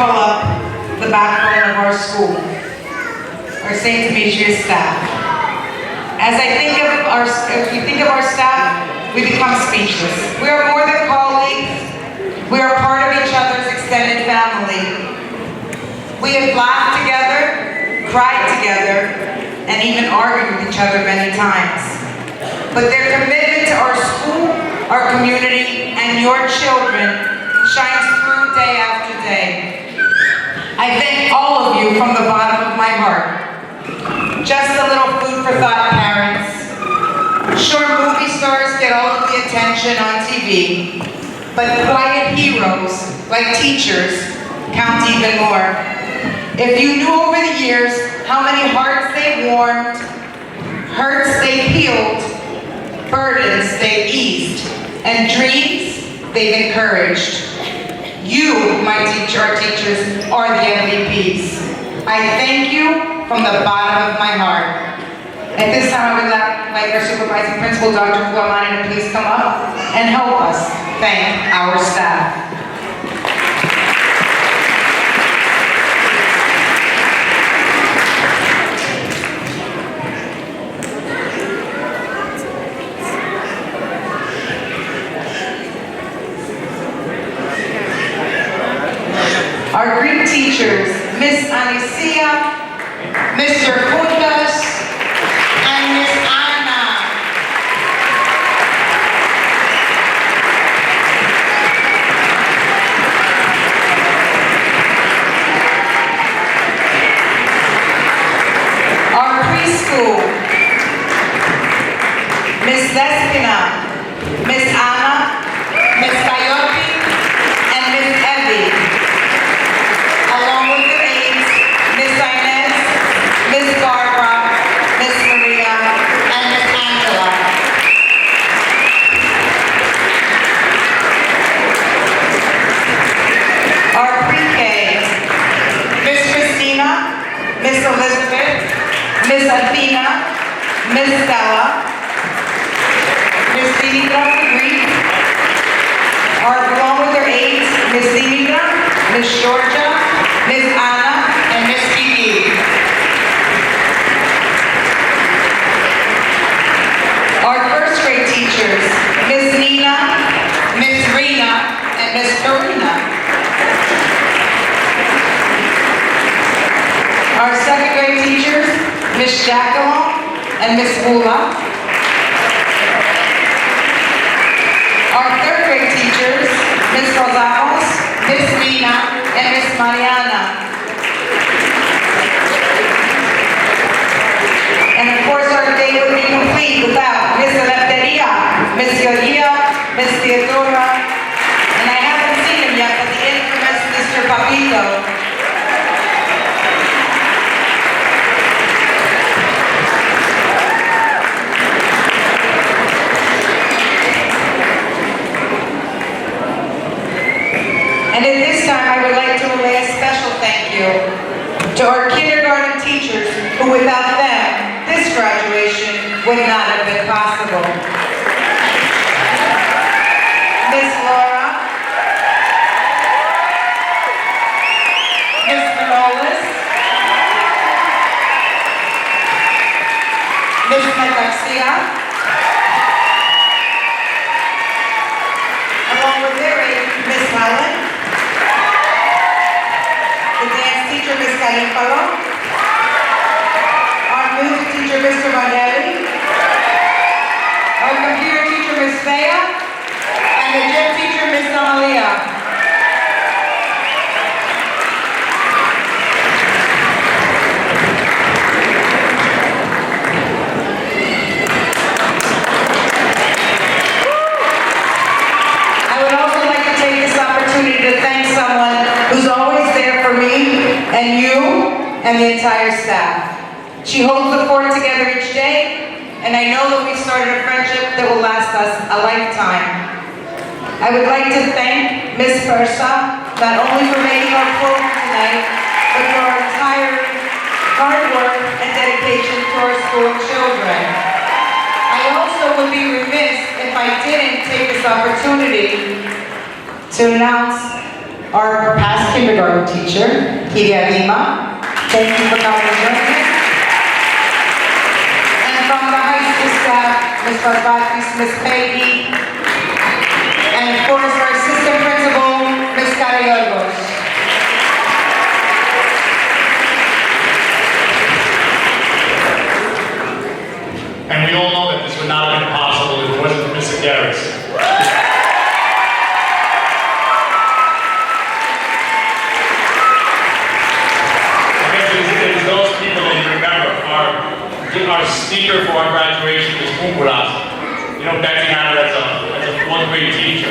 call up the backbone of our school, our St. Demetrius staff. As we think of our staff, we become speechless. We are more than colleagues. We are part of each other's extended family. We have laughed together, cried together, and even argued with each other many times. But their commitment to our school, our community, and your children shines through day after day. I thank all of you from the bottom of my heart. Just a little food for thought, parents. Sure, movie stars get all of the attention on TV, but quiet heroes, like teachers, count even more. If you knew over the years how many hearts they warmed, hurts they healed, burdens they eased, and dreams they've encouraged. You, our teachers, are the MVPs. I thank you from the bottom of my heart. At this time, I would like our supervising principal, Dr. Fuamani, to please come up and help us thank our staff. Our Greek teachers, Miss Anicia, Mr. Kundas, and Miss Anna. Our preschool, Miss Despina, Miss Anna, Miss Coyote, and Miss Evie. Along with their aides, Miss Inez, Miss Barbara, Miss Maria, and Miss Angela. Our pre-K, Miss Christina, Miss Elizabeth, Miss Athena, Miss Stella, Miss Dimitra Greek. Along with their aides, Miss Dimitra, Miss Georgia, Miss Anna, and Miss Kiki. Our first grade teachers, Miss Nina, Miss Rena, and Miss Karina. Our second grade teachers, Miss Jacqueline and Miss Bula. Our third grade teachers, Miss Rosales, Miss Nina, and Miss Mariana. And of course, our day would be complete without Miss Eleftheria, Miss Yodia, Miss Theodora, and I haven't seen him yet, but the infamous Mr. Papito. And at this time, I would like to relay a special thank you to our kindergarten teachers, who without them, this graduation would not have been possible. Miss Laura, Miss Manolis, Miss Metaxia, along with their aide, Miss Helen, the dance teacher, Miss Calipalo, our music teacher, Mr. Vanelli, our computer teacher, Miss Thea, and the gym teacher, Miss Amalia. I would also like to take this opportunity to thank someone who's always there for me and you and the entire staff. She holds the fort together each day, and I know that we've started a friendship that will last us a lifetime. I would like to thank Ms. Persa, not only for making our program tonight, but for our entire hard work and dedication to our school children. I also would be remiss if I didn't take this opportunity to announce our past kindergarten teacher, Iria Lima. Thank you for coming and joining us. And from the high school staff, Ms. Barbatis, Ms. Peggy, and of course our assistant principal, Ms. Cariolgos. And we all know that this would not have been possible if it wasn't for Mr. Garris. It's those people that you remember. Our speaker for our graduation was Kumburas. You know, Betsy had her as a fourth grade teacher.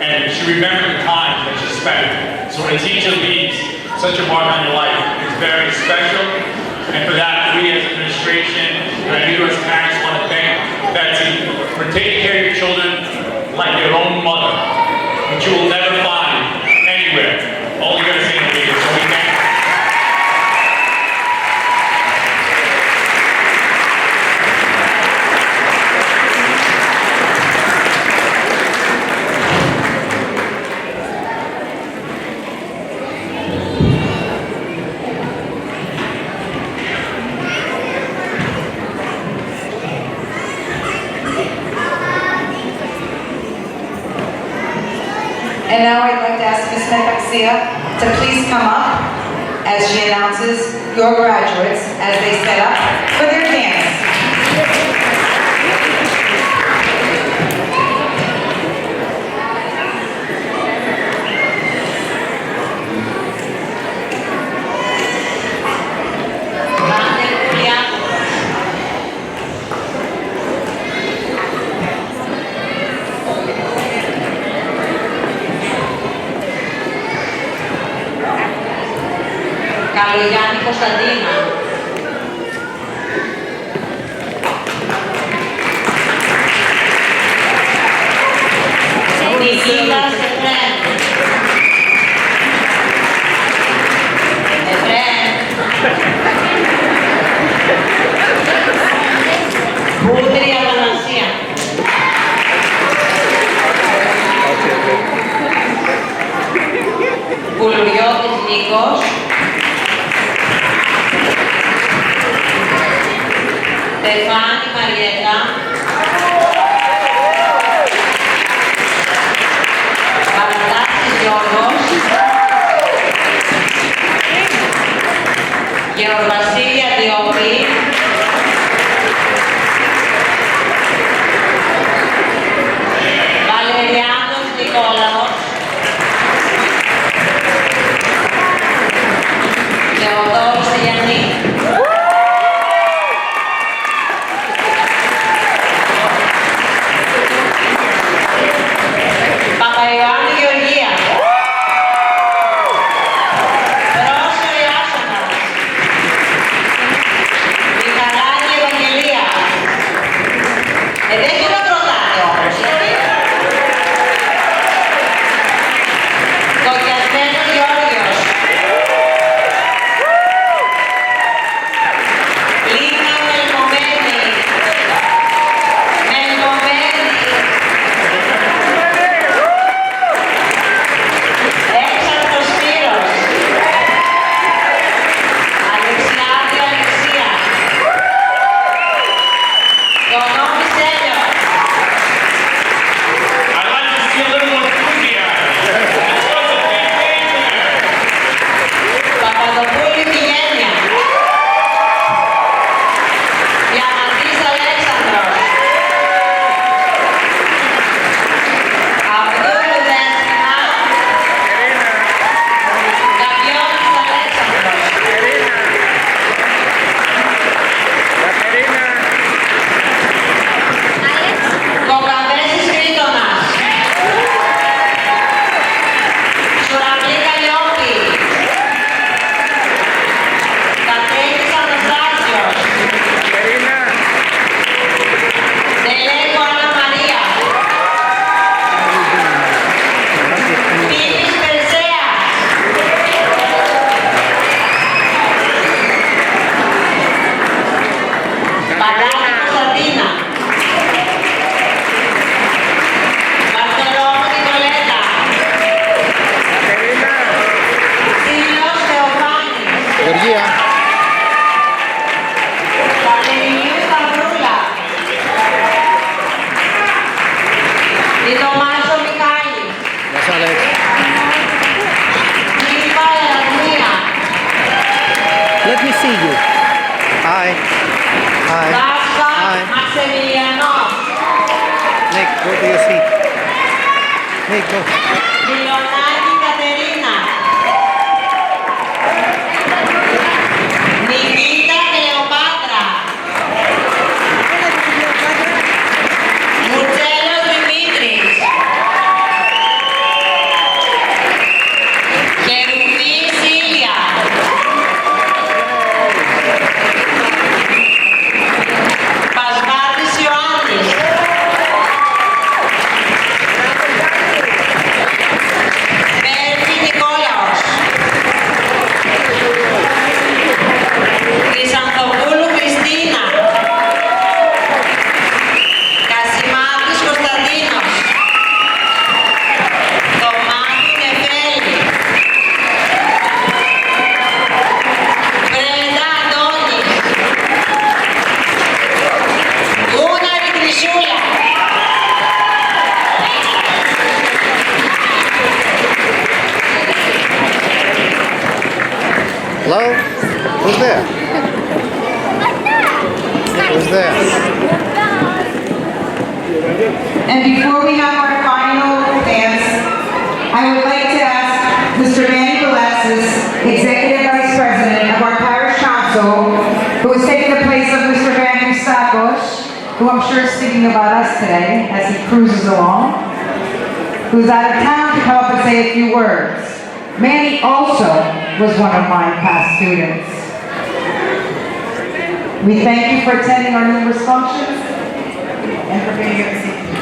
And she remembered the time that she spent. So when a teacher leaves such a mark on your life, it's very special. And for that, we as administration, and you as parents want to thank Betsy for taking care of your children like their own mother, which you will never find anywhere. All you're going to see in the video. So we thank you. And now I'd like to ask Ms. Metaxia to please come up as she announces your graduates as they set up for their dance. Καλογιάννη Κωνσταντίνα. Νικήτα Εφρέμ. Βούτρη Αθανασία. Κουλουριώτης Νίκος. Στεφάνη Μαριέτα. Παρατάξης Γιώργος. Γεωργασίλη Αντιόπη. Βαλεριάνος Νικόλαος. Θεοδόρος Γιαννή. Παπαϊωάννη Γεωργία. Leonardi Caterina. Nikita Cleopatra. Murcelos Dimitris. Cherubi Silvia. Pasvaldis Ioannis. Mervi Nikolaos. Χρυσανθοπούλου Χριστίνα. Κασιμάκης Κωνσταντίνος. Τομάκη Νεφέλη. Βρέντα Αντώνης. Γούναρη Τρισούλα. Hello? Who's there? Who's there? And before we have our final dance, I would like to ask Mr. Manny Velasquez, Executive Vice President of our Parish Council, who is taking the place of Mr. Van Stapos, who I'm sure is thinking about us today as he cruises along, who's out of town to come up and say a few words. Manny also was one of my past students. We thank you for attending our numerous functions and for being here this evening.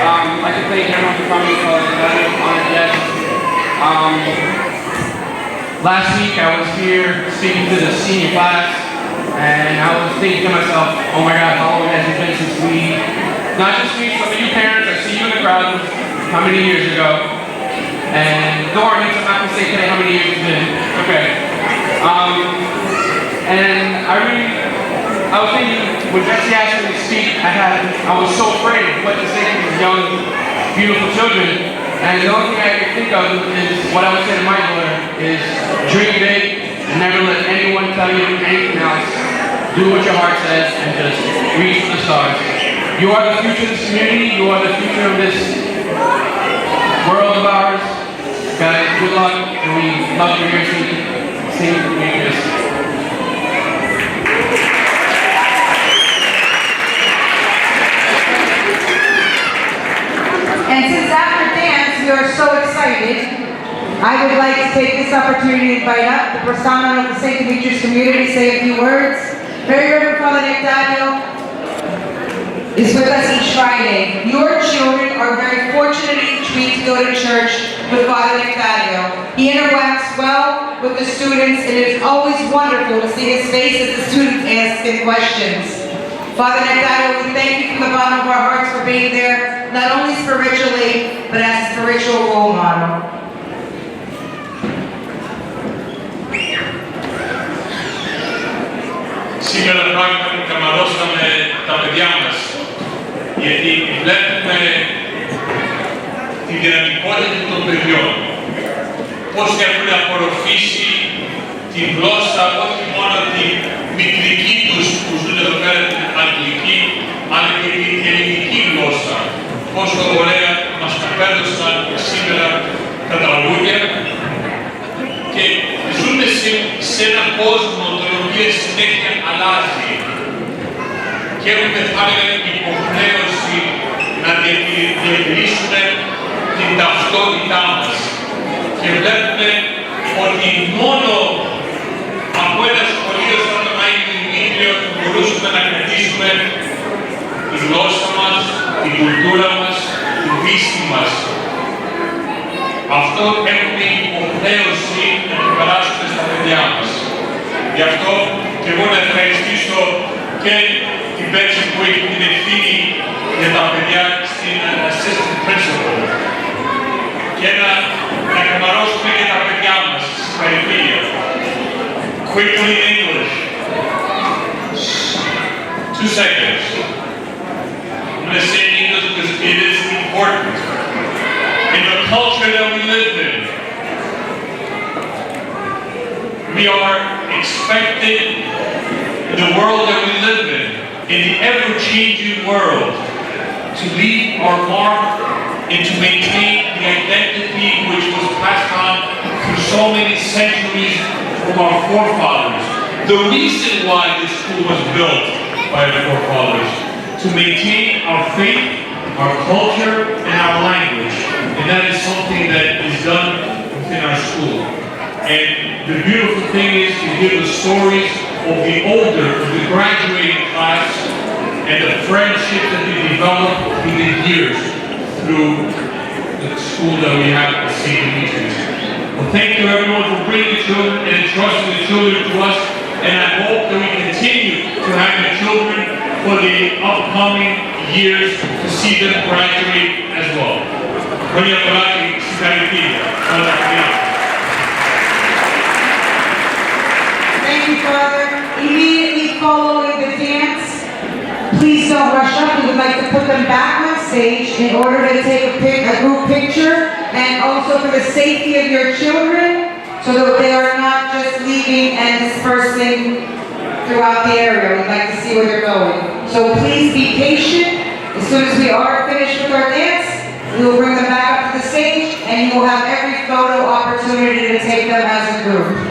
I'd like to thank everyone for coming to on a guest. Last week I was here speaking to the senior class, and I was thinking to myself, oh my God, how long has it been since we, not just me, some of you parents, I see you in the crowd, how many years ago? And don't worry, I'm not going to say today how many years it's been. Okay. And I was thinking, when Betsy asked me to speak, I was so afraid of what to say to these young, beautiful children. And the only thing I could think of is what I would say to my daughter is dream big, and never let anyone tell you anything else. Do what your heart says and just reach for the stars. You are the future of this community, you are the future of this world of ours. Guys, good luck, and we love you here singing for me this. And since after dance we are so excited, I would like to take this opportunity to invite up the Persona of the St. Demetrius community to say a few words. Very Reverend Father Nectario is with us each Friday. Your children are very fortunate each week to go to church with Father Nectario. He interacts well with the students, and it is always wonderful to see his face as the students ask him questions. Father Nectario, we thank you from the bottom of our hearts for being there, not only spiritually, but as a spiritual role model. Σήμερα πράγματι καμαρώσαμε τα παιδιά μας, γιατί βλέπουμε τη δυναμικότητα των παιδιών, πώς έχουν απορροφήσει τη γλώσσα, όχι μόνο τη μητρική τους που ζουν εδώ πέρα την αγγλική, αλλά και την ελληνική γλώσσα. Πόσο ωραία μας κατέδωσαν σήμερα τα τραγούδια και ζούμε σε έναν κόσμο τον οποίο συνέχεια αλλάζει και έχουμε θα έλεγα υποχρέωση να διατηρήσουμε την ταυτότητά μας και βλέπουμε ότι μόνο από ένα σχολείο σαν το Άγιο Δημήτριο μπορούσαμε να κρατήσουμε τη γλώσσα μας, την κουλτούρα μας, την πίστη μας. Αυτό έχουμε υποχρέωση να το περάσουμε στα παιδιά μας. Γι' αυτό και εγώ να ευχαριστήσω και την Betsy που έχει την ευθύνη για τα παιδιά στην assistant principal και να καμαρώσουμε και τα παιδιά μας στη συγχαρητήρια. Quickly in English. 2 seconds. I'm going to say it in English because it is important. In the culture that we live in, we are expected, in the world that we live in, in the ever-changing world, to leave our mark and to maintain the identity which was passed on through so many centuries from our forefathers. The reason why this school was built by our forefathers, to maintain our faith, our culture, and our language. And that is something that is done within our school. And the beautiful thing is to hear the stories of the graduating class, and the friendships that we developed through the years, through the school that we have at St. Demetrius. Well, thank you everyone for bringing the children and entrusting the children to us, and I hope that we continue to have the children for the upcoming years to see them graduate as well. Thank you, Father. Immediately following the dance, please don't rush up. We would like to put them back on stage in order to take a group picture, and also for the safety of your children, so that they are not just leaving and dispersing throughout the area. We'd like to see where they're going. So please be patient. As soon as we are finished with our dance, we will bring them back up to the stage, and you will have every photo opportunity to take them as a group.